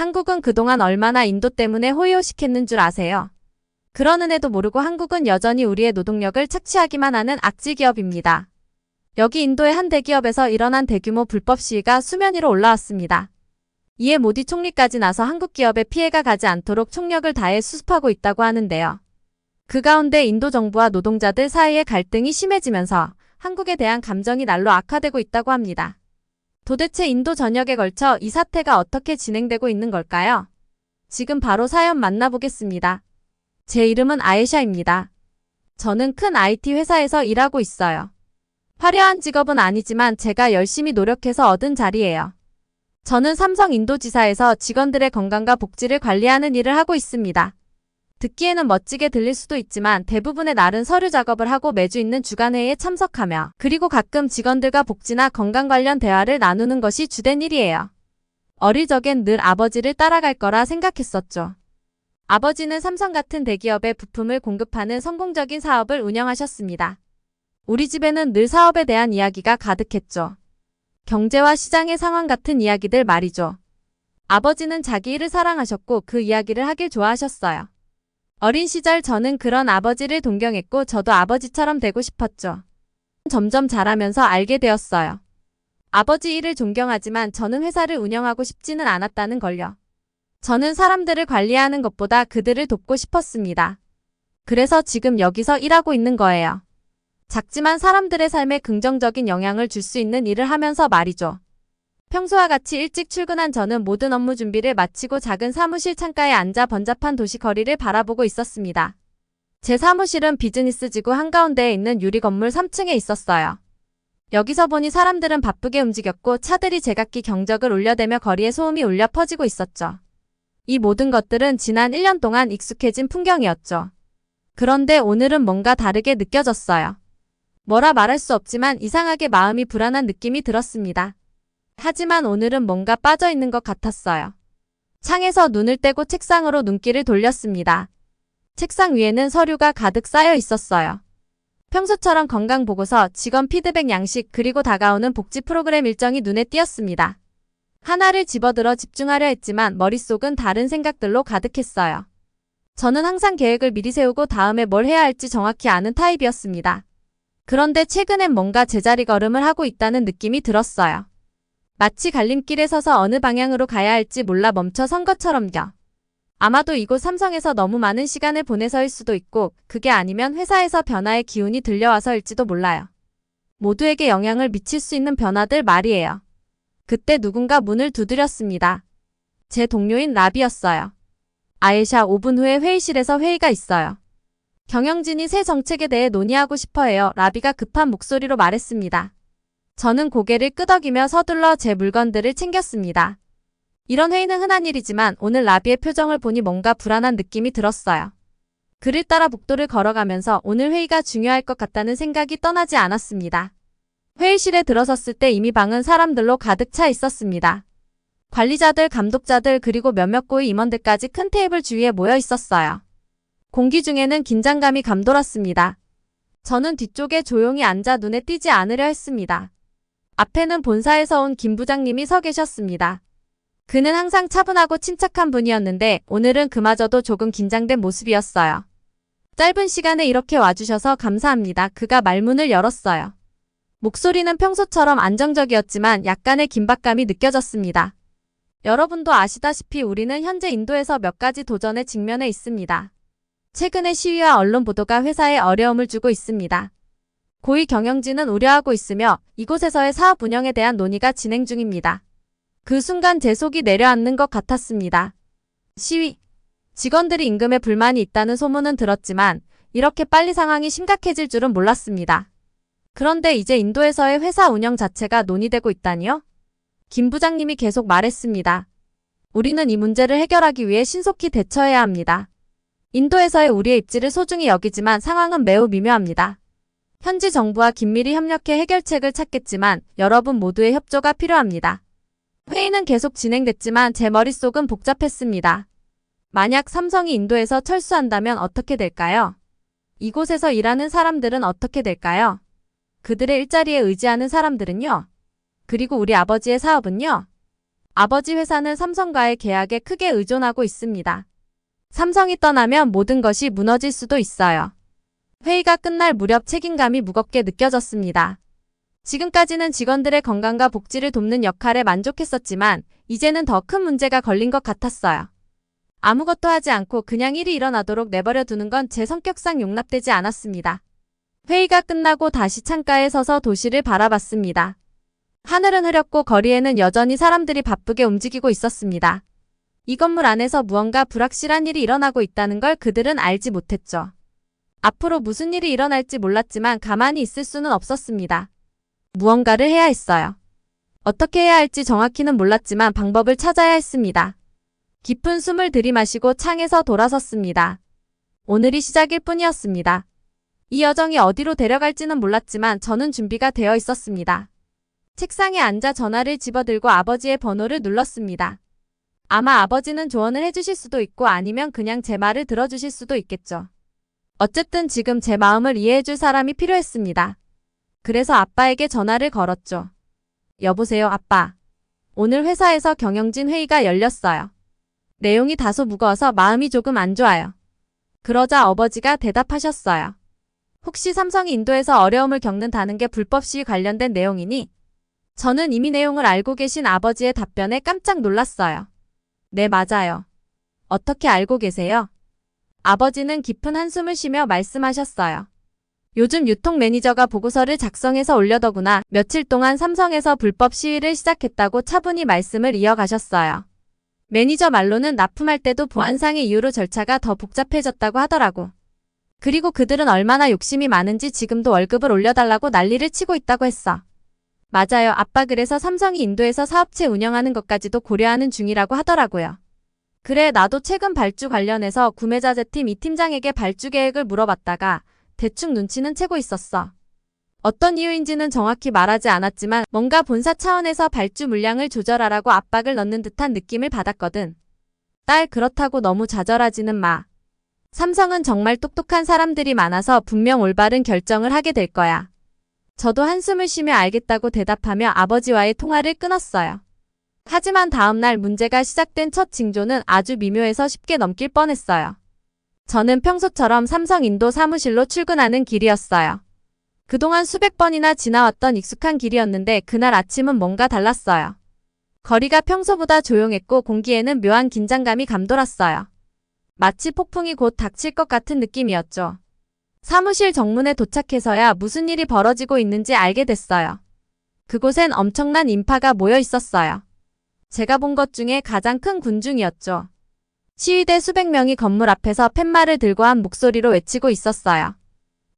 한국은 그동안 얼마나 인도 때문에 호의호식했는 줄 아세요? 그러는 애도 모르고 한국은 여전히 우리의 노동력을 착취하기만 하는 악질 기업입니다. 여기 인도의 한 대기업에서 일어난 대규모 불법 시위가 수면 위로 올라왔습니다. 이에 모디 총리까지 나서 한국 기업에 피해가 가지 않도록 총력을 다해 수습하고 있다고 하는데요. 그 가운데 인도 정부와 노동자들 사이의 갈등이 심해지면서 한국에 대한 감정이 날로 악화되고 있다고 합니다. 도대체 인도 전역에 걸쳐 이 사태가 어떻게 진행되고 있는 걸까요? 지금 바로 사연 만나보겠습니다. 제 이름은 아예샤입니다. 저는 큰 IT 회사에서 일하고 있어요. 화려한 직업은 아니지만 제가 열심히 노력해서 얻은 자리예요. 저는 삼성 인도지사에서 직원들의 건강과 복지를 관리하는 일을 하고 있습니다. 듣기에는 멋지게 들릴 수도 있지만 대부분의 날은 서류 작업을 하고 매주 있는 주간회의에 참석하며 그리고 가끔 직원들과 복지나 건강 관련 대화를 나누는 것이 주된 일이에요. 어릴 적엔 늘 아버지를 따라갈 거라 생각했었죠. 아버지는 삼성 같은 대기업에 부품을 공급하는 성공적인 사업을 운영하셨습니다. 우리 집에는 늘 사업에 대한 이야기가 가득했죠. 경제와 시장의 상황 같은 이야기들 말이죠. 아버지는 자기 일을 사랑하셨고 그 이야기를 하길 좋아하셨어요. 어린 시절 저는 그런 아버지를 동경했고 저도 아버지처럼 되고 싶었죠. 점점 자라면서 알게 되었어요. 아버지 일을 존경하지만 저는 회사를 운영하고 싶지는 않았다는 걸요. 저는 사람들을 관리하는 것보다 그들을 돕고 싶었습니다. 그래서 지금 여기서 일하고 있는 거예요. 작지만 사람들의 삶에 긍정적인 영향을 줄 수 있는 일을 하면서 말이죠. 평소와 같이 일찍 출근한 저는 모든 업무 준비를 마치고 작은 사무실 창가에 앉아 번잡한 도시 거리를 바라보고 있었습니다. 제 사무실은 비즈니스 지구 한가운데에 있는 유리 건물 3층에 있었어요. 여기서 보니 사람들은 바쁘게 움직였고 차들이 제각기 경적을 울려대며 거리에 소음이 울려 퍼지고 있었죠. 이 모든 것들은 지난 1년 동안 익숙해진 풍경이었죠. 그런데 오늘은 뭔가 다르게 느껴졌어요. 뭐라 말할 수 없지만 이상하게 마음이 불안한 느낌이 들었습니다. 하지만 오늘은 뭔가 빠져있는 것 같았어요. 창에서 눈을 떼고 책상으로 눈길을 돌렸습니다. 책상 위에는 서류가 가득 쌓여 있었어요. 평소처럼 건강보고서, 직원 피드백 양식, 그리고 다가오는 복지 프로그램 일정이 눈에 띄었습니다. 하나를 집어들어 집중하려 했지만 머릿속은 다른 생각들로 가득했어요. 저는 항상 계획을 미리 세우고 다음에 뭘 해야 할지 정확히 아는 타입이었습니다. 그런데 최근엔 뭔가 제자리 걸음을 하고 있다는 느낌이 들었어요. 마치 갈림길에 서서 어느 방향으로 가야 할지 몰라 멈춰 선 것처럼요. 아마도 이곳 삼성에서 너무 많은 시간을 보내서일 수도 있고 그게 아니면 회사에서 변화의 기운이 들려와서일지도 몰라요. 모두에게 영향을 미칠 수 있는 변화들 말이에요. 그때 누군가 문을 두드렸습니다. 제 동료인 라비였어요. 아예샤, 5분 후에 회의실에서 회의가 있어요. 경영진이 새 정책에 대해 논의하고 싶어 해요. 라비가 급한 목소리로 말했습니다. 저는 고개를 끄덕이며 서둘러 제 물건들을 챙겼습니다. 이런 회의는 흔한 일이지만 오늘 라비의 표정을 보니 뭔가 불안한 느낌이 들었어요. 그를 따라 복도를 걸어가면서 오늘 회의가 중요할 것 같다는 생각이 떠나지 않았습니다. 회의실에 들어섰을 때 이미 방은 사람들로 가득 차 있었습니다. 관리자들, 감독자들, 그리고 몇몇 고위 임원들까지 큰 테이블 주위에 모여 있었어요. 공기 중에는 긴장감이 감돌았습니다. 저는 뒤쪽에 조용히 앉아 눈에 띄지 않으려 했습니다. 앞에는 본사에서 온 김 부장님이 서 계셨습니다. 그는 항상 차분하고 침착한 분이었는데 오늘은 그마저도 조금 긴장된 모습이었어요. 짧은 시간에 이렇게 와주셔서 감사합니다. 그가 말문을 열었어요. 목소리는 평소처럼 안정적이었지만 약간의 긴박감이 느껴졌습니다. 여러분도 아시다시피 우리는 현재 인도에서 몇 가지 도전에 직면해 있습니다. 최근의 시위와 언론 보도가 회사에 어려움을 주고 있습니다. 고위 경영진은 우려하고 있으며 이곳에서의 사업 운영에 대한 논의가 진행 중입니다. 그 순간 제 속이 내려앉는 것 같았습니다. 시위. 직원들이 임금에 불만이 있다는 소문은 들었지만 이렇게 빨리 상황이 심각해질 줄은 몰랐습니다. 그런데 이제 인도에서의 회사 운영 자체가 논의되고 있다니요? 김 부장님이 계속 말했습니다. 우리는 이 문제를 해결하기 위해 신속히 대처해야 합니다. 인도에서의 우리의 입지를 소중히 여기지만 상황은 매우 미묘합니다. 현지 정부와 긴밀히 협력해 해결책을 찾겠지만 여러분 모두의 협조가 필요합니다. 회의는 계속 진행됐지만 제 머릿속은 복잡했습니다. 만약 삼성이 인도에서 철수한다면 어떻게 될까요? 이곳에서 일하는 사람들은 어떻게 될까요? 그들의 일자리에 의지하는 사람들은요? 그리고 우리 아버지의 사업은요? 아버지 회사는 삼성과의 계약에 크게 의존하고 있습니다. 삼성이 떠나면 모든 것이 무너질 수도 있어요. 회의가 끝날 무렵 책임감이 무겁게 느껴졌습니다. 지금까지는 직원들의 건강과 복지를 돕는 역할에 만족했었지만 이제는 더 큰 문제가 걸린 것 같았어요. 아무것도 하지 않고 그냥 일이 일어나도록 내버려 두는 건 제 성격상 용납되지 않았습니다. 회의가 끝나고 다시 창가에 서서 도시를 바라봤습니다. 하늘은 흐렸고 거리에는 여전히 사람들이 바쁘게 움직이고 있었습니다. 이 건물 안에서 무언가 불확실한 일이 일어나고 있다는 걸 그들은 알지 못했죠. 앞으로 무슨 일이 일어날지 몰랐지만 가만히 있을 수는 없었습니다. 무언가를 해야 했어요. 어떻게 해야 할지 정확히는 몰랐지만 방법을 찾아야 했습니다. 깊은 숨을 들이마시고 창에서 돌아섰습니다. 오늘이 시작일 뿐이었습니다. 이 여정이 어디로 데려갈지는 몰랐지만 저는 준비가 되어 있었습니다. 책상에 앉아 전화를 집어들고 아버지의 번호를 눌렀습니다. 아마 아버지는 조언을 해주실 수도 있고 아니면 그냥 제 말을 들어주실 수도 있겠죠. 어쨌든 지금 제 마음을 이해해줄 사람이 필요했습니다. 그래서 아빠에게 전화를 걸었죠. 여보세요, 아빠. 오늘 회사에서 경영진 회의가 열렸어요. 내용이 다소 무거워서 마음이 조금 안 좋아요. 그러자 아버지가 대답하셨어요. 혹시 삼성이 인도에서 어려움을 겪는다는 게 불법 시위 관련된 내용이니? 저는 이미 내용을 알고 계신 아버지의 답변에 깜짝 놀랐어요. 네, 맞아요. 어떻게 알고 계세요? 아버지는 깊은 한숨을 쉬며 말씀하셨어요. 요즘 유통 매니저가 보고서를 작성해서 올려더구나. 며칠 동안 삼성에서 불법 시위를 시작했다고 차분히 말씀을 이어가셨어요. 매니저 말로는 납품할 때도 보안상의 이유로 절차가 더 복잡해졌다고 하더라고. 그리고 그들은 얼마나 욕심이 많은지 지금도 월급을 올려달라고 난리를 치고 있다고 했어. 맞아요, 아빠. 그래서 삼성이 인도에서 사업체 운영하는 것까지도 고려하는 중이라고 하더라고요. 그래, 나도 최근 발주 관련해서 구매자재팀 이 팀장에게 발주 계획을 물어봤다가 대충 눈치는 채고 있었어. 어떤 이유인지는 정확히 말하지 않았지만 뭔가 본사 차원에서 발주 물량을 조절하라고 압박을 넣는 듯한 느낌을 받았거든. 딸, 그렇다고 너무 좌절하지는 마. 삼성은 정말 똑똑한 사람들이 많아서 분명 올바른 결정을 하게 될 거야. 저도 한숨을 쉬며 알겠다고 대답하며 아버지와의 통화를 끊었어요. 하지만 다음날 문제가 시작된 첫 징조는 아주 미묘해서 쉽게 넘길 뻔했어요. 저는 평소처럼 삼성 인도 사무실로 출근하는 길이었어요. 그동안 수백 번이나 지나왔던 익숙한 길이었는데 그날 아침은 뭔가 달랐어요. 거리가 평소보다 조용했고 공기에는 묘한 긴장감이 감돌았어요. 마치 폭풍이 곧 닥칠 것 같은 느낌이었죠. 사무실 정문에 도착해서야 무슨 일이 벌어지고 있는지 알게 됐어요. 그곳엔 엄청난 인파가 모여 있었어요. 제가 본 것 중에 가장 큰 군중이었죠. 시위대 수백 명이 건물 앞에서 팻말을 들고 한 목소리로 외치고 있었어요.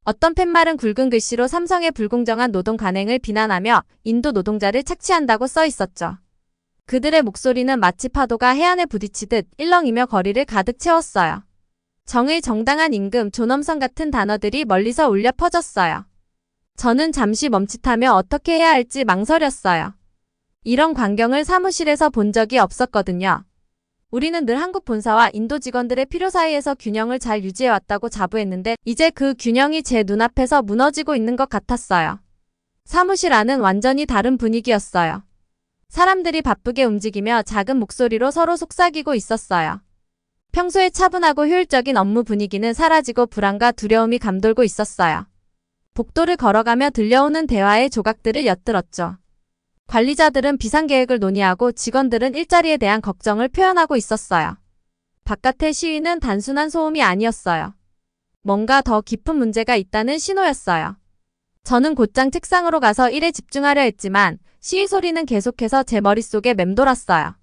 어떤 팻말은 굵은 글씨로 삼성의 불공정한 노동 관행을 비난하며 인도 노동자를 착취한다고 써 있었죠. 그들의 목소리는 마치 파도가 해안에 부딪히듯 일렁이며 거리를 가득 채웠어요. 정의, 정당한 임금, 존엄성 같은 단어들이 멀리서 울려 퍼졌어요. 저는 잠시 멈칫하며 어떻게 해야 할지 망설였어요. 이런 광경을 사무실에서 본 적이 없었거든요. 우리는 늘 한국 본사와 인도 직원들의 필요 사이에서 균형을 잘 유지해왔다고 자부했는데 이제 그 균형이 제 눈앞에서 무너지고 있는 것 같았어요. 사무실 안은 완전히 다른 분위기였어요. 사람들이 바쁘게 움직이며 작은 목소리로 서로 속삭이고 있었어요. 평소에 차분하고 효율적인 업무 분위기는 사라지고 불안과 두려움이 감돌고 있었어요. 복도를 걸어가며 들려오는 대화의 조각들을 엿들었죠. 관리자들은 비상계획을 논의하고 직원들은 일자리에 대한 걱정을 표현하고 있었어요. 바깥의 시위는 단순한 소음이 아니었어요. 뭔가 더 깊은 문제가 있다는 신호였어요. 저는 곧장 책상으로 가서 일에 집중하려 했지만 시위 소리는 계속해서 제 머릿속에 맴돌았어요.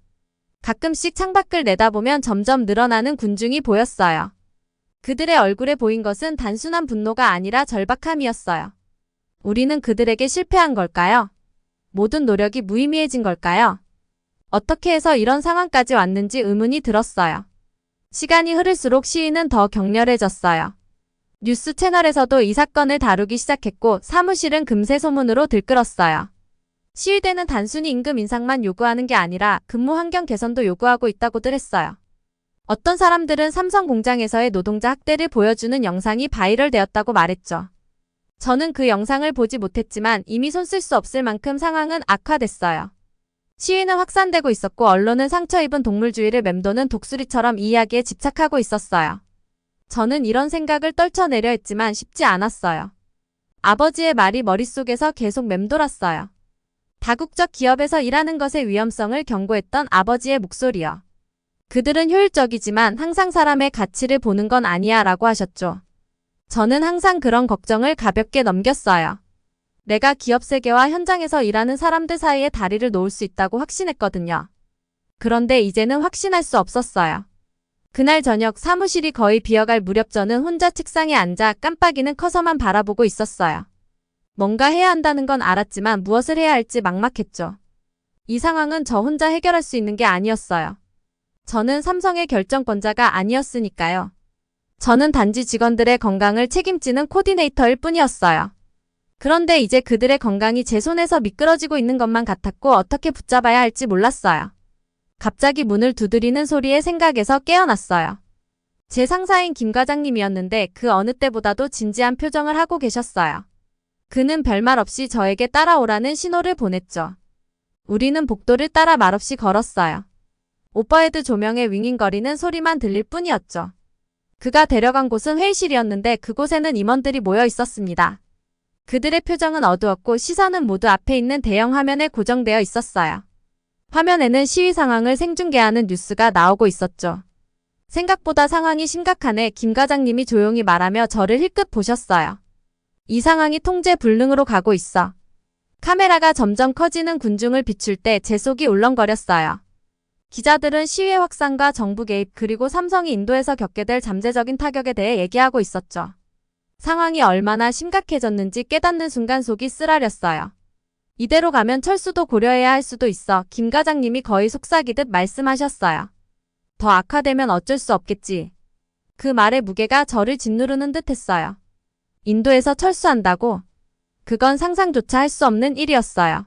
가끔씩 창밖을 내다보면 점점 늘어나는 군중이 보였어요. 그들의 얼굴에 보인 것은 단순한 분노가 아니라 절박함이었어요. 우리는 그들에게 실패한 걸까요? 모든 노력이 무의미해진 걸까요? 어떻게 해서 이런 상황까지 왔는지 의문이 들었어요. 시간이 흐를수록 시위는 더 격렬해졌어요. 뉴스 채널에서도 이 사건을 다루기 시작했고 사무실은 금세 소문으로 들끓었어요. 시위대는 단순히 임금 인상만 요구하는 게 아니라 근무 환경 개선도 요구하고 있다고들 했어요. 어떤 사람들은 삼성 공장에서의 노동자 학대를 보여주는 영상이 바이럴되었다고 말했죠. 저는 그 영상을 보지 못했지만 이미 손쓸 수 없을 만큼 상황은 악화됐어요. 시위는 확산되고 있었고 언론은 상처 입은 동물주의를 맴도는 독수리처럼 이 이야기에 집착하고 있었어요. 저는 이런 생각을 떨쳐내려 했지만 쉽지 않았어요. 아버지의 말이 머릿속에서 계속 맴돌았어요. 다국적 기업에서 일하는 것의 위험성을 경고했던 아버지의 목소리요. 그들은 효율적이지만 항상 사람의 가치를 보는 건 아니야 라고 하셨죠. 저는 항상 그런 걱정을 가볍게 넘겼어요. 내가 기업 세계와 현장에서 일하는 사람들 사이에 다리를 놓을 수 있다고 확신했거든요. 그런데 이제는 확신할 수 없었어요. 그날 저녁 사무실이 거의 비어갈 무렵 저는 혼자 책상에 앉아 깜빡이는 커서만 바라보고 있었어요. 뭔가 해야 한다는 건 알았지만 무엇을 해야 할지 막막했죠. 이 상황은 저 혼자 해결할 수 있는 게 아니었어요. 저는 삼성의 결정권자가 아니었으니까요. 저는 단지 직원들의 건강을 책임지는 코디네이터일 뿐이었어요. 그런데 이제 그들의 건강이 제 손에서 미끄러지고 있는 것만 같았고 어떻게 붙잡아야 할지 몰랐어요. 갑자기 문을 두드리는 소리에 생각에서 깨어났어요. 제 상사인 김 과장님이었는데 그 어느 때보다도 진지한 표정을 하고 계셨어요. 그는 별말 없이 저에게 따라오라는 신호를 보냈죠. 우리는 복도를 따라 말없이 걸었어요. 오버헤드 조명의 윙윙거리는 소리만 들릴 뿐이었죠. 그가 데려간 곳은 회의실이었는데 그곳에는 임원들이 모여 있었습니다. 그들의 표정은 어두웠고 시선은 모두 앞에 있는 대형 화면에 고정되어 있었어요. 화면에는 시위 상황을 생중계하는 뉴스가 나오고 있었죠. 생각보다 상황이 심각하네. 김 과장님이 조용히 말하며 저를 힐끗 보셨어요. 이 상황이 통제 불능으로 가고 있어. 카메라가 점점 커지는 군중을 비출 때 제 속이 울렁거렸어요. 기자들은 시위의 확산과 정부 개입 그리고 삼성이 인도에서 겪게 될 잠재적인 타격에 대해 얘기하고 있었죠. 상황이 얼마나 심각해졌는지 깨닫는 순간 속이 쓰라렸어요. 이대로 가면 철수도 고려해야 할 수도 있어. 김 과장님이 거의 속삭이듯 말씀하셨어요. 더 악화되면 어쩔 수 없겠지. 그 말의 무게가 저를 짓누르는 듯 했어요. 인도에서 철수한다고? 그건 상상조차 할 수 없는 일이었어요.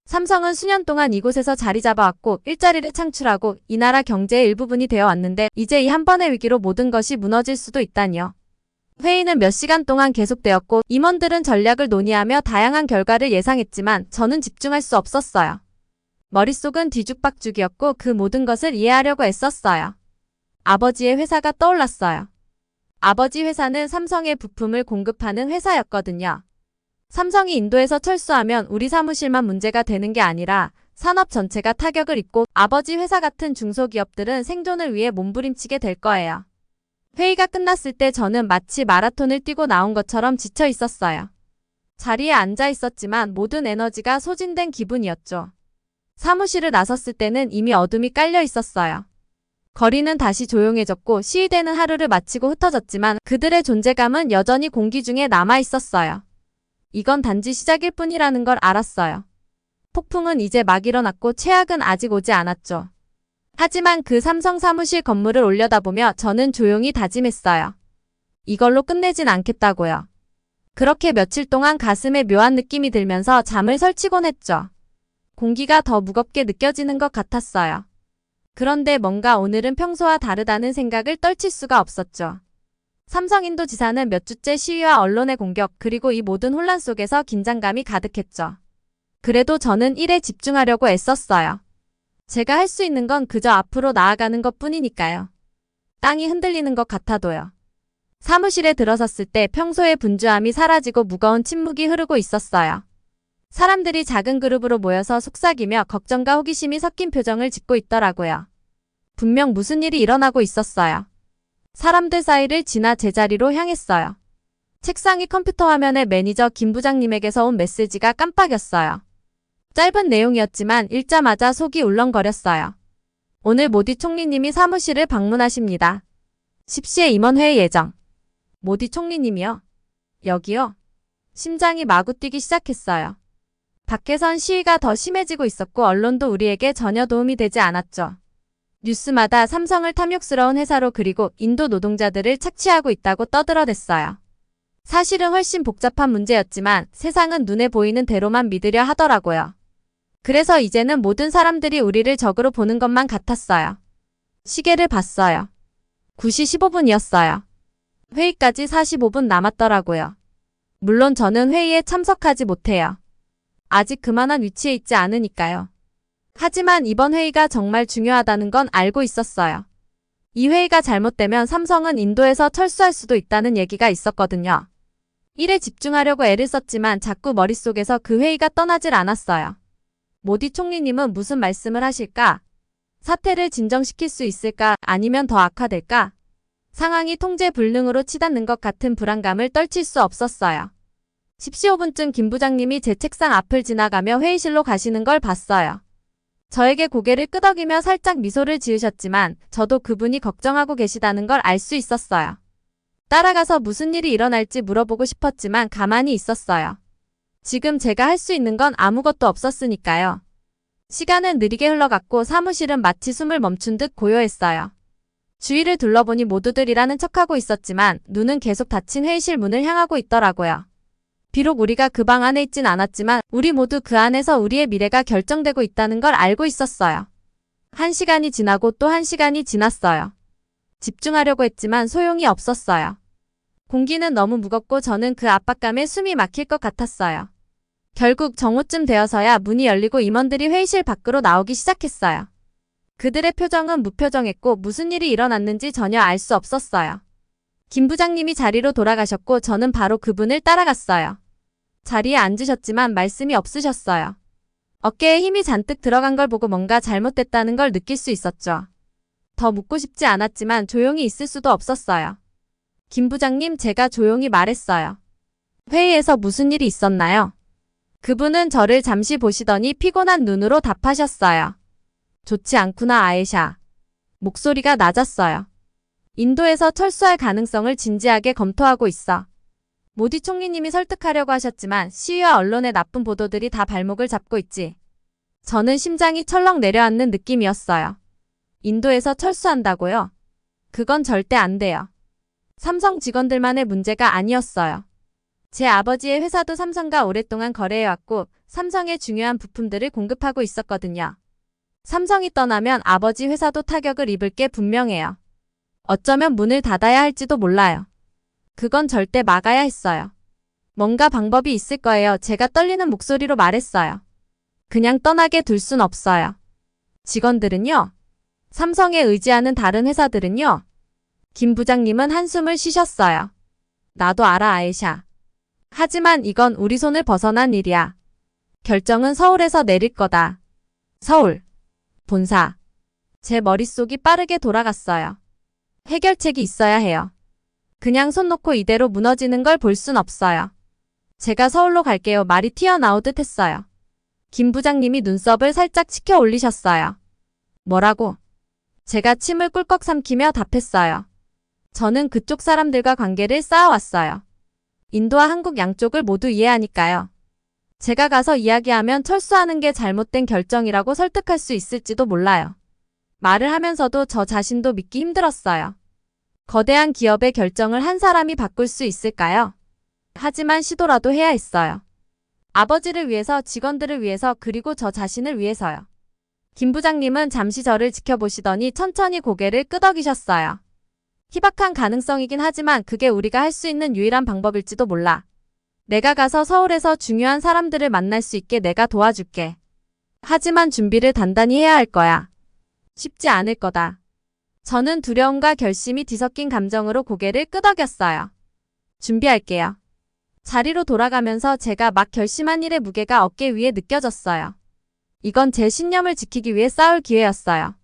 삼성은 수년 동안 이곳에서 자리 잡아왔고 일자리를 창출하고 이 나라 경제의 일부분이 되어 왔는데 이제 이 한 번의 위기로 모든 것이 무너질 수도 있다니요. 회의는 몇 시간 동안 계속되었고 임원들은 전략을 논의하며 다양한 결과를 예상했지만 저는 집중할 수 없었어요. 머릿속은 뒤죽박죽이었고 그 모든 것을 이해하려고 애썼어요. 아버지의 회사가 떠올랐어요. 아버지 회사는 삼성의 부품을 공급하는 회사였거든요. 삼성이 인도에서 철수하면 우리 사무실만 문제가 되는 게 아니라 산업 전체가 타격을 입고 아버지 회사 같은 중소기업들은 생존을 위해 몸부림치게 될 거예요. 회의가 끝났을 때 저는 마치 마라톤을 뛰고 나온 것처럼 지쳐 있었어요. 자리에 앉아 있었지만 모든 에너지가 소진된 기분이었죠. 사무실을 나섰을 때는 이미 어둠이 깔려 있었어요. 거리는 다시 조용해졌고 시위대는 하루를 마치고 흩어졌지만 그들의 존재감은 여전히 공기 중에 남아 있었어요. 이건 단지 시작일 뿐이라는 걸 알았어요. 폭풍은 이제 막 일어났고 최악은 아직 오지 않았죠. 하지만 그 삼성 사무실 건물을 올려다보며 저는 조용히 다짐했어요. 이걸로 끝내진 않겠다고요. 그렇게 며칠 동안 가슴에 묘한 느낌이 들면서 잠을 설치곤 했죠. 공기가 더 무겁게 느껴지는 것 같았어요. 그런데 뭔가 오늘은 평소와 다르다는 생각을 떨칠 수가 없었죠. 삼성인도지사는 몇 주째 시위와 언론의 공격 그리고 이 모든 혼란 속에서 긴장감이 가득했죠. 그래도 저는 일에 집중하려고 애썼어요. 제가 할 수 있는 건 그저 앞으로 나아가는 것뿐이니까요. 땅이 흔들리는 것 같아도요. 사무실에 들어섰을 때 평소의 분주함이 사라지고 무거운 침묵이 흐르고 있었어요. 사람들이 작은 그룹으로 모여서 속삭이며 걱정과 호기심이 섞인 표정을 짓고 있더라고요. 분명 무슨 일이 일어나고 있었어요. 사람들 사이를 지나 제자리로 향했어요. 책상 위 컴퓨터 화면에 매니저 김 부장님에게서 온 메시지가 깜빡였어요. 짧은 내용이었지만 읽자마자 속이 울렁거렸어요. 오늘 모디 총리님이 사무실을 방문하십니다. 10시에 임원회의 예정. 모디 총리님이요? 여기요? 심장이 마구 뛰기 시작했어요. 밖에선 시위가 더 심해지고 있었고 언론도 우리에게 전혀 도움이 되지 않았죠. 뉴스마다 삼성을 탐욕스러운 회사로 그리고 인도 노동자들을 착취하고 있다고 떠들어댔어요. 사실은 훨씬 복잡한 문제였지만 세상은 눈에 보이는 대로만 믿으려 하더라고요. 그래서 이제는 모든 사람들이 우리를 적으로 보는 것만 같았어요. 시계를 봤어요. 9시 15분이었어요. 회의까지 45분 남았더라고요. 물론 저는 회의에 참석하지 못해요. 아직 그만한 위치에 있지 않으니까요. 하지만 이번 회의가 정말 중요하다는 건 알고 있었어요. 이 회의가 잘못되면 삼성은 인도에서 철수할 수도 있다는 얘기가 있었거든요. 일에 집중하려고 애를 썼지만 자꾸 머릿속에서 그 회의가 떠나질 않았어요. 모디 총리님은 무슨 말씀을 하실까? 사태를 진정시킬 수 있을까? 아니면 더 악화될까? 상황이 통제 불능으로 치닫는 것 같은 불안감을 떨칠 수 없었어요. 10시 5분쯤 김 부장님이 제 책상 앞을 지나가며 회의실로 가시는 걸 봤어요. 저에게 고개를 끄덕이며 살짝 미소를 지으셨지만 저도 그분이 걱정하고 계시다는 걸 알 수 있었어요. 따라가서 무슨 일이 일어날지 물어보고 싶었지만 가만히 있었어요. 지금 제가 할 수 있는 건 아무것도 없었으니까요. 시간은 느리게 흘러갔고 사무실은 마치 숨을 멈춘 듯 고요했어요. 주위를 둘러보니 모두들 일하는 척하고 있었지만 눈은 계속 닫힌 회의실 문을 향하고 있더라고요. 비록 우리가 그 방 안에 있진 않았지만 우리 모두 그 안에서 우리의 미래가 결정되고 있다는 걸 알고 있었어요. 1시간이 지나고 또 1시간이 지났어요. 집중하려고 했지만 소용이 없었어요. 공기는 너무 무겁고 저는 그 압박감에 숨이 막힐 것 같았어요. 결국 정오쯤 되어서야 문이 열리고 임원들이 회의실 밖으로 나오기 시작했어요. 그들의 표정은 무표정했고 무슨 일이 일어났는지 전혀 알 수 없었어요. 김 부장님이 자리로 돌아가셨고 저는 바로 그분을 따라갔어요. 자리에 앉으셨지만 말씀이 없으셨어요. 어깨에 힘이 잔뜩 들어간 걸 보고 뭔가 잘못됐다는 걸 느낄 수 있었죠. 더 묻고 싶지 않았지만 조용히 있을 수도 없었어요. 김 부장님, 제가 조용히 말했어요. 회의에서 무슨 일이 있었나요? 그분은 저를 잠시 보시더니 피곤한 눈으로 답하셨어요. 좋지 않구나, 아예샤. 목소리가 낮았어요. 인도에서 철수할 가능성을 진지하게 검토하고 있어. 모디 총리님이 설득하려고 하셨지만 시위와 언론의 나쁜 보도들이 다 발목을 잡고 있지. 저는 심장이 철렁 내려앉는 느낌이었어요. 인도에서 철수한다고요? 그건 절대 안 돼요. 삼성 직원들만의 문제가 아니었어요. 제 아버지의 회사도 삼성과 오랫동안 거래해왔고 삼성의 중요한 부품들을 공급하고 있었거든요. 삼성이 떠나면 아버지 회사도 타격을 입을 게 분명해요. 어쩌면 문을 닫아야 할지도 몰라요. 그건 절대 막아야 했어요. 뭔가 방법이 있을 거예요. 제가 떨리는 목소리로 말했어요. 그냥 떠나게 둘 순 없어요. 직원들은요? 삼성에 의지하는 다른 회사들은요? 김 부장님은 한숨을 쉬셨어요. 나도 알아, 아예샤. 하지만 이건 우리 손을 벗어난 일이야. 결정은 서울에서 내릴 거다. 서울. 본사. 제 머릿속이 빠르게 돌아갔어요. 해결책이 있어야 해요. 그냥 손 놓고 이대로 무너지는 걸 볼 순 없어요. 제가 서울로 갈게요. 말이 튀어나오듯 했어요. 김 부장님이 눈썹을 살짝 치켜 올리셨어요. 뭐라고? 제가 침을 꿀꺽 삼키며 답했어요. 저는 그쪽 사람들과 관계를 쌓아왔어요. 인도와 한국 양쪽을 모두 이해하니까요. 제가 가서 이야기하면 철수하는 게 잘못된 결정이라고 설득할 수 있을지도 몰라요. 말을 하면서도 저 자신도 믿기 힘들었어요. 거대한 기업의 결정을 한 사람이 바꿀 수 있을까요? 하지만 시도라도 해야 했어요. 아버지를 위해서, 직원들을 위해서, 그리고 저 자신을 위해서요. 김 부장님은 잠시 저를 지켜보시더니 천천히 고개를 끄덕이셨어요. 희박한 가능성이긴 하지만 그게 우리가 할 수 있는 유일한 방법일지도 몰라. 내가 가서 서울에서 중요한 사람들을 만날 수 있게 내가 도와줄게. 하지만 준비를 단단히 해야 할 거야. 쉽지 않을 거다. 저는 두려움과 결심이 뒤섞인 감정으로 고개를 끄덕였어요. 준비할게요. 자리로 돌아가면서 제가 막 결심한 일의 무게가 어깨 위에 느껴졌어요. 이건 제 신념을 지키기 위해 싸울 기회였어요.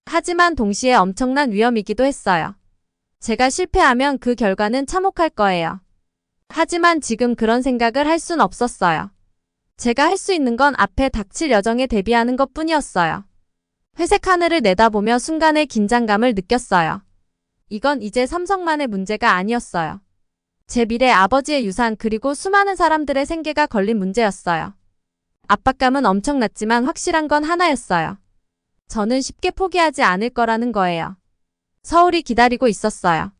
하지만 동시에 엄청난 위험이기도 했어요. 제가 실패하면 그 결과는 참혹할 거예요. 하지만 지금 그런 생각을 할 순 없었어요. 제가 할 수 있는 건 앞에 닥칠 여정에 대비하는 것뿐이었어요. 회색 하늘을 내다보며 순간의 긴장감을 느꼈어요. 이건 이제 삼성만의 문제가 아니었어요. 제 미래, 아버지의 유산, 그리고 수많은 사람들의 생계가 걸린 문제였어요. 압박감은 엄청났지만 확실한 건 하나였어요. 저는 쉽게 포기하지 않을 거라는 거예요. 서울이 기다리고 있었어요.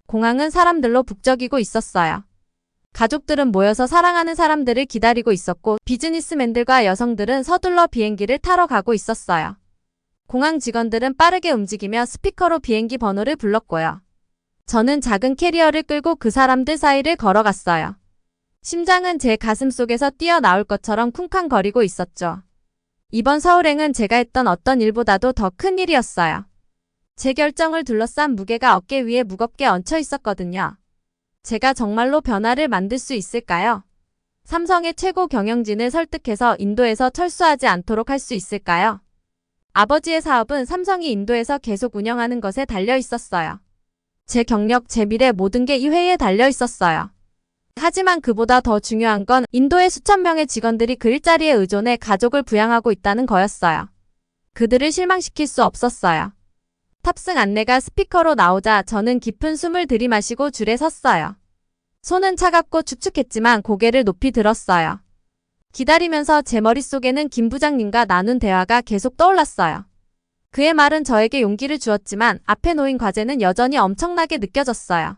공항은 사람들로 북적이고 있었어요. 가족들은 모여서 사랑하는 사람들을 기다리고 있었고 비즈니스맨들과 여성들은 서둘러 비행기를 타러 가고 있었어요. 공항 직원들은 빠르게 움직이며 스피커로 비행기 번호를 불렀고요. 저는 작은 캐리어를 끌고 그 사람들 사이를 걸어갔어요. 심장은 제 가슴 속에서 뛰어나올 것처럼 쿵쾅거리고 있었죠. 이번 서울행은 제가 했던 어떤 일보다도 더 큰 일이었어요. 제 결정을 둘러싼 무게가 어깨 위에 무겁게 얹혀 있었거든요. 제가 정말로 변화를 만들 수 있을까요? 삼성의 최고 경영진을 설득해서 인도에서 철수하지 않도록 할 수 있을까요? 아버지의 사업은 삼성이 인도에서 계속 운영하는 것에 달려 있었어요. 제 경력, 제 미래 모든 게 이 회의에 달려 있었어요. 하지만 그보다 더 중요한 건 인도의 수천 명의 직원들이 그 일자리에 의존해 가족을 부양하고 있다는 거였어요. 그들을 실망시킬 수 없었어요. 탑승 안내가 스피커로 나오자 저는 깊은 숨을 들이마시고 줄에 섰어요. 손은 차갑고 축축했지만 고개를 높이 들었어요. 기다리면서 제 머릿속에는 김 부장님과 나눈 대화가 계속 떠올랐어요. 그의 말은 저에게 용기를 주었지만 앞에 놓인 과제는 여전히 엄청나게 느껴졌어요.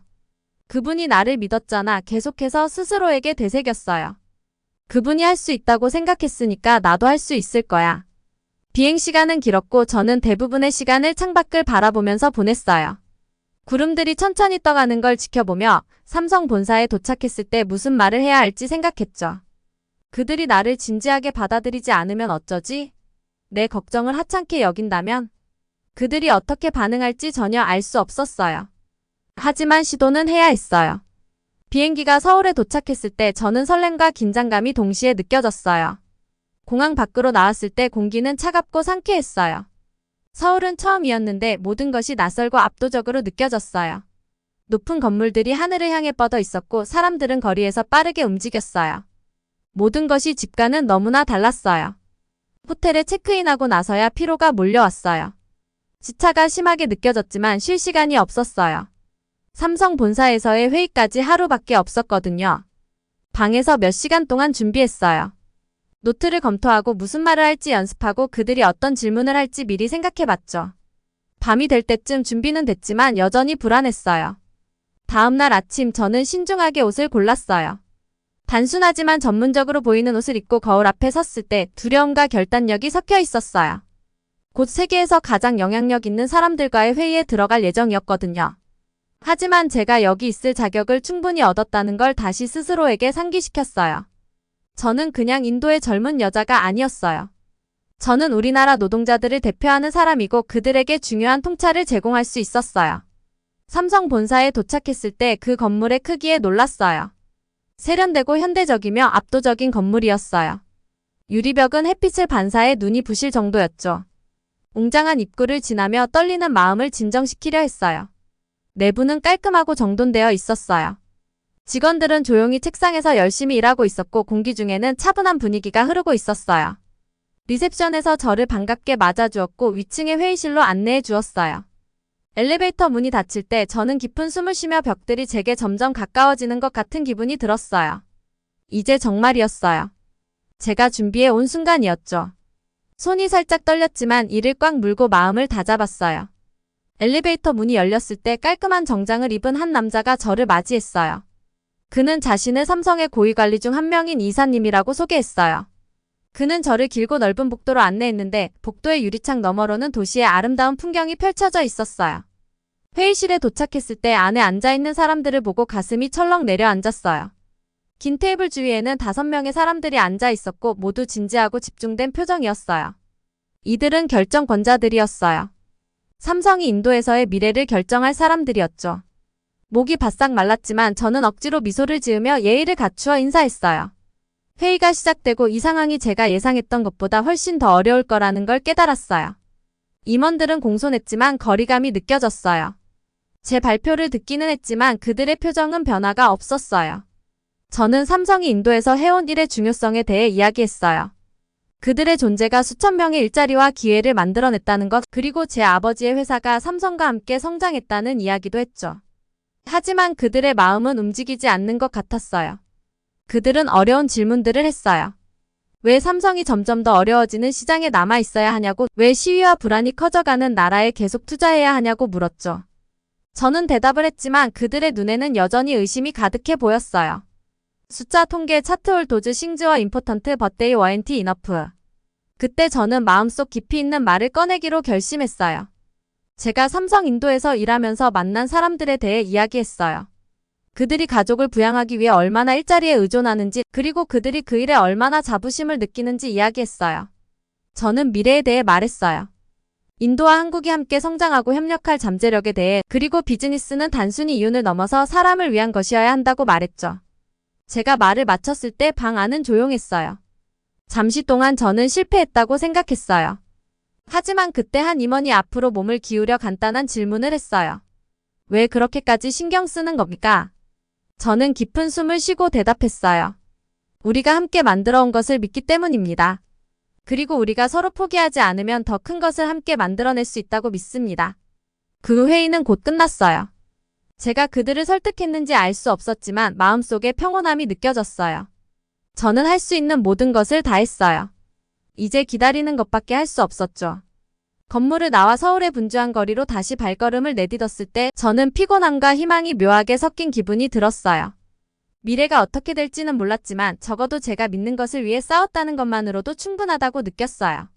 그분이 나를 믿었잖아. 계속해서 스스로에게 되새겼어요. 그분이 할 수 있다고 생각했으니까 나도 할 수 있을 거야. 비행시간은 길었고 저는 대부분의 시간을 창밖을 바라보면서 보냈어요. 구름들이 천천히 떠가는 걸 지켜보며 삼성 본사에 도착했을 때 무슨 말을 해야 할지 생각했죠. 그들이 나를 진지하게 받아들이지 않으면 어쩌지? 내 걱정을 하찮게 여긴다면? 그들이 어떻게 반응할지 전혀 알 수 없었어요. 하지만 시도는 해야 했어요. 비행기가 서울에 도착했을 때 저는 설렘과 긴장감이 동시에 느껴졌어요. 공항 밖으로 나왔을 때 공기는 차갑고 상쾌했어요. 서울은 처음이었는데 모든 것이 낯설고 압도적으로 느껴졌어요. 높은 건물들이 하늘을 향해 뻗어 있었고 사람들은 거리에서 빠르게 움직였어요. 모든 것이 집과는 너무나 달랐어요. 호텔에 체크인하고 나서야 피로가 몰려왔어요. 지차가 심하게 느껴졌지만 쉴 시간이 없었어요. 삼성 본사에서의 회의까지 하루밖에 없었거든요. 방에서 몇 시간 동안 준비했어요. 노트를 검토하고 무슨 말을 할지 연습하고 그들이 어떤 질문을 할지 미리 생각해봤죠. 밤이 될 때쯤 준비는 됐지만 여전히 불안했어요. 다음날 아침 저는 신중하게 옷을 골랐어요. 단순하지만 전문적으로 보이는 옷을 입고 거울 앞에 섰을 때 두려움과 결단력이 섞여 있었어요. 곧 세계에서 가장 영향력 있는 사람들과의 회의에 들어갈 예정이었거든요. 하지만 제가 여기 있을 자격을 충분히 얻었다는 걸 다시 스스로에게 상기시켰어요. 저는 그냥 인도의 젊은 여자가 아니었어요. 저는 우리나라 노동자들을 대표하는 사람이고 그들에게 중요한 통찰을 제공할 수 있었어요. 삼성 본사에 도착했을 때 그 건물의 크기에 놀랐어요. 세련되고 현대적이며 압도적인 건물이었어요. 유리벽은 햇빛을 반사해 눈이 부실 정도였죠. 웅장한 입구를 지나며 떨리는 마음을 진정시키려 했어요. 내부는 깔끔하고 정돈되어 있었어요. 직원들은 조용히 책상에서 열심히 일하고 있었고 공기 중에는 차분한 분위기가 흐르고 있었어요. 리셉션에서 저를 반갑게 맞아주었고 위층의 회의실로 안내해 주었어요. 엘리베이터 문이 닫힐 때 저는 깊은 숨을 쉬며 벽들이 제게 점점 가까워지는 것 같은 기분이 들었어요. 이제 정말이었어요. 제가 준비해 온 순간이었죠. 손이 살짝 떨렸지만 이를 꽉 물고 마음을 다잡았어요. 엘리베이터 문이 열렸을 때 깔끔한 정장을 입은 한 남자가 저를 맞이했어요. 그는 자신을 삼성의 고위관리 중 한 명인 이사님이라고 소개했어요. 그는 저를 길고 넓은 복도로 안내했는데 복도의 유리창 너머로는 도시의 아름다운 풍경이 펼쳐져 있었어요. 회의실에 도착했을 때 안에 앉아있는 사람들을 보고 가슴이 철렁 내려앉았어요. 긴 테이블 주위에는 5명의 사람들이 앉아 있었고 모두 진지하고 집중된 표정이었어요. 이들은 결정권자들이었어요. 삼성이 인도에서의 미래를 결정할 사람들이었죠. 목이 바싹 말랐지만 저는 억지로 미소를 지으며 예의를 갖추어 인사했어요. 회의가 시작되고 이 상황이 제가 예상했던 것보다 훨씬 더 어려울 거라는 걸 깨달았어요. 임원들은 공손했지만 거리감이 느껴졌어요. 제 발표를 듣기는 했지만 그들의 표정은 변화가 없었어요. 저는 삼성이 인도에서 해온 일의 중요성에 대해 이야기했어요. 그들의 존재가 수천 명의 일자리와 기회를 만들어냈다는 것, 그리고 제 아버지의 회사가 삼성과 함께 성장했다는 이야기도 했죠. 하지만 그들의 마음은 움직이지 않는 것 같았어요. 그들은 어려운 질문들을 했어요. 왜 삼성이 점점 더 어려워지는 시장에 남아 있어야 하냐고, 왜 시위와 불안이 커져가는 나라에 계속 투자해야 하냐고 물었죠. 저는 대답을 했지만 그들의 눈에는 여전히 의심이 가득해 보였어요. 숫자 통계 차트 홀도즈 싱즈어 임포턴트 버데이 워엔티 이너프. 그때 저는 마음속 깊이 있는 말을 꺼내기로 결심했어요. 제가 삼성 인도에서 일하면서 만난 사람들에 대해 이야기했어요. 그들이 가족을 부양하기 위해 얼마나 일자리에 의존하는지, 그리고 그들이 그 일에 얼마나 자부심을 느끼는지 이야기했어요. 저는 미래에 대해 말했어요. 인도와 한국이 함께 성장하고 협력할 잠재력에 대해, 그리고 비즈니스는 단순히 이윤을 넘어서 사람을 위한 것이어야 한다고 말했죠. 제가 말을 마쳤을 때 방 안은 조용했어요. 잠시 동안 저는 실패했다고 생각했어요. 하지만 그때 한 임원이 앞으로 몸을 기울여 간단한 질문을 했어요. 왜 그렇게까지 신경 쓰는 겁니까? 저는 깊은 숨을 쉬고 대답했어요. 우리가 함께 만들어 온 것을 믿기 때문입니다. 그리고 우리가 서로 포기하지 않으면 더 큰 것을 함께 만들어낼 수 있다고 믿습니다. 그 회의는 곧 끝났어요. 제가 그들을 설득했는지 알 수 없었지만 마음속에 평온함이 느껴졌어요. 저는 할 수 있는 모든 것을 다 했어요. 이제 기다리는 것밖에 할 수 없었죠. 건물을 나와 서울의 분주한 거리로 다시 발걸음을 내딛었을 때 저는 피곤함과 희망이 묘하게 섞인 기분이 들었어요. 미래가 어떻게 될지는 몰랐지만 적어도 제가 믿는 것을 위해 싸웠다는 것만으로도 충분하다고 느꼈어요.